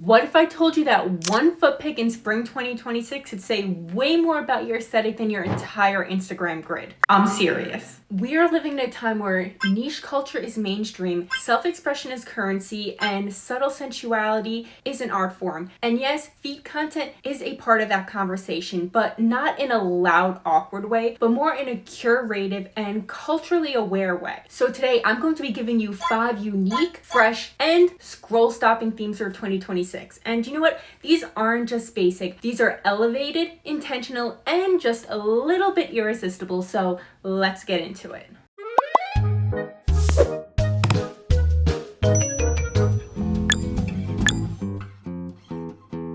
What if I told you that one foot pic in spring 2026 could say way more about your aesthetic than your entire Instagram grid? I'm serious. We are living in a time where niche culture is mainstream, self-expression is currency, and subtle sensuality is an art form. And yes, feet content is a part of that conversation, but not in a loud, awkward way, but more in a curative and culturally aware way. So today, I'm going to be giving you 5 unique, fresh, and scroll-stopping themes for 2026. And you know what? These aren't just basic. These are elevated, intentional, and just a little bit irresistible. So let's get into it.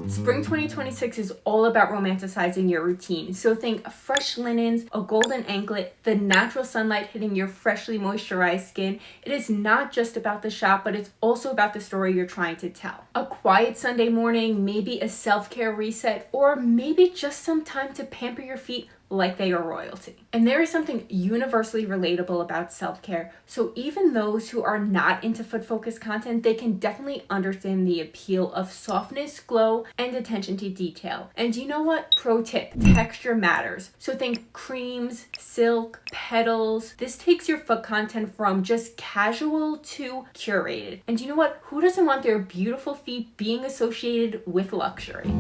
Spring 2026 is all about romanticizing your routine. So think fresh linens, a golden anklet, the natural sunlight hitting your freshly moisturized skin. It is not just about the shop, but it's also about the story you're trying to tell. A quiet Sunday morning, maybe a self-care reset, or maybe just some time to pamper your feet like they are royalty. And there is something universally relatable about self-care. So even those who are not into foot-focused content, they can definitely understand the appeal of softness, glow, and attention to detail. And you know what? Pro tip, texture matters. So think creams, silk, petals. This takes your foot content from just casual to curated. And you know what? Who doesn't want their beautiful feet being associated with luxury?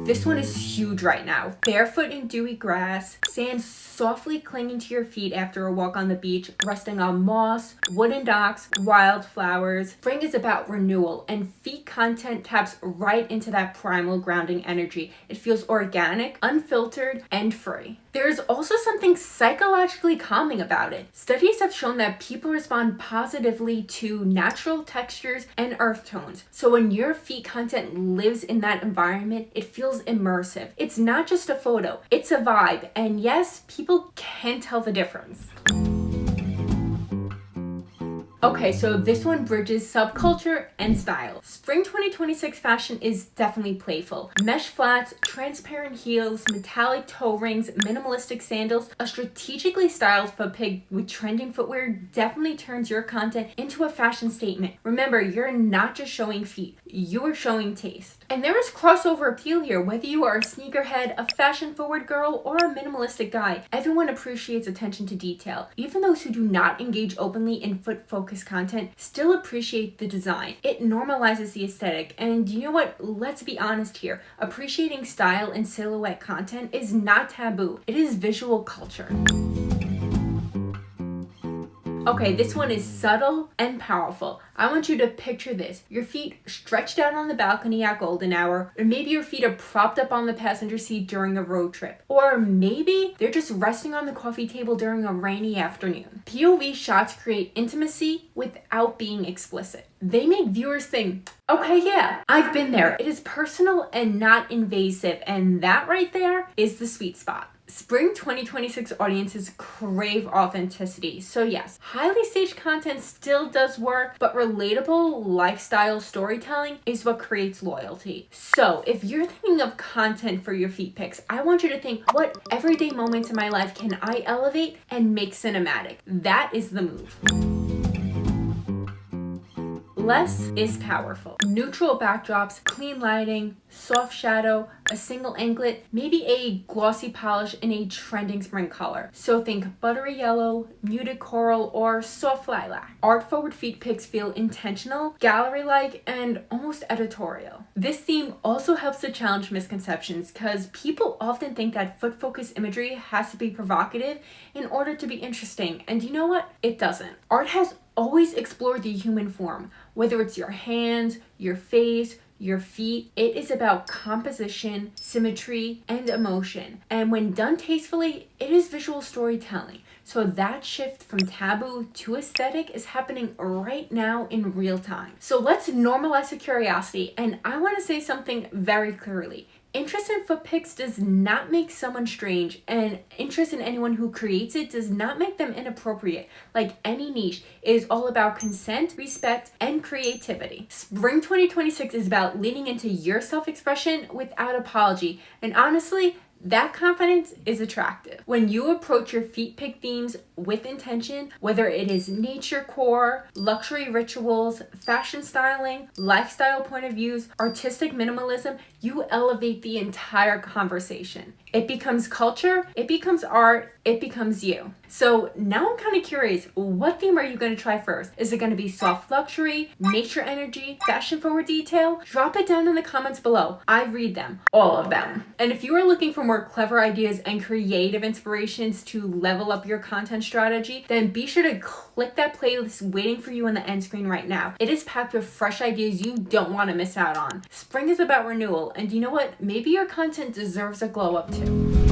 This one is huge right now. Barefoot in dewy grass, sand softly clinging to your feet after a walk on the beach, resting on moss, wooden docks, wildflowers. Spring is about renewal, and feet content taps right into that primal grounding energy. It feels organic, unfiltered, and free. There's also something psychologically calming about it. Studies have shown that people respond positively to natural textures and earth tones. So when your feet content lives in that environment, it feels immersive. It's not just a photo, it's a vibe. And yes, people can tell the difference. Okay, so this one bridges subculture and style. Spring 2026 fashion is definitely playful. Mesh flats, transparent heels, metallic toe rings, minimalistic sandals. A strategically styled foot peg with trending footwear definitely turns your content into a fashion statement. Remember, you're not just showing feet, you are showing taste. And there is crossover appeal here. Whether you are a sneakerhead, a fashion-forward girl, or a minimalistic guy, everyone appreciates attention to detail. Even those who do not engage openly in foot-focused content still appreciate the design. It normalizes the aesthetic. And you know what? Let's be honest here. Appreciating style and silhouette content is not taboo. It is visual culture. Okay, this one is subtle and powerful. I want you to picture this. Your feet stretched out on the balcony at golden hour, or maybe your feet are propped up on the passenger seat during a road trip, or maybe they're just resting on the coffee table during a rainy afternoon. POV shots create intimacy without being explicit. They make viewers think, okay, yeah, I've been there. It is personal and not invasive, and that right there is the sweet spot. Spring 2026 audiences crave authenticity. So yes, highly staged content still does work, but relatable lifestyle storytelling is what creates loyalty. So if you're thinking of content for your feet pics, I want you to think, what everyday moments in my life can I elevate and make cinematic? That is the move. Less is powerful. Neutral backdrops, clean lighting, soft shadow, a single anklet, maybe a glossy polish in a trending spring color. So think buttery yellow, muted coral, or soft lilac. Art-forward feet pics feel intentional, gallery-like, and almost editorial. This theme also helps to challenge misconceptions because people often think that foot-focused imagery has to be provocative in order to be interesting. And you know what? It doesn't. Art has always explore the human form, whether it's your hands, your face, your feet. It is about composition, symmetry, and emotion. And when done tastefully, it is visual storytelling. So that shift from taboo to aesthetic is happening right now in real time. So let's normalize the curiosity. And I want to say something very clearly. Interest in foot pics does not make someone strange, and interest in anyone who creates it does not make them inappropriate. Like any niche, it is all about consent, respect, and creativity. Spring 2026 is about leaning into your self-expression without apology, and honestly, that confidence is attractive. When you approach your feet pic themes with intention, whether it is nature core, luxury rituals, fashion styling, lifestyle point of views, artistic minimalism, you elevate the entire conversation. It becomes culture, it becomes art, it becomes you. So now I'm kind of curious, what theme are you going to try first? Is it going to be soft luxury, nature energy, fashion forward detail? Drop it down in the comments below. I read them, all of them. And if you are looking for more clever ideas and creative inspirations to level up your content strategy, then be sure to click that playlist waiting for you on the end screen right now. It is packed with fresh ideas you don't want to miss out on. Spring is about renewal, and you know what? Maybe your content deserves a glow up too.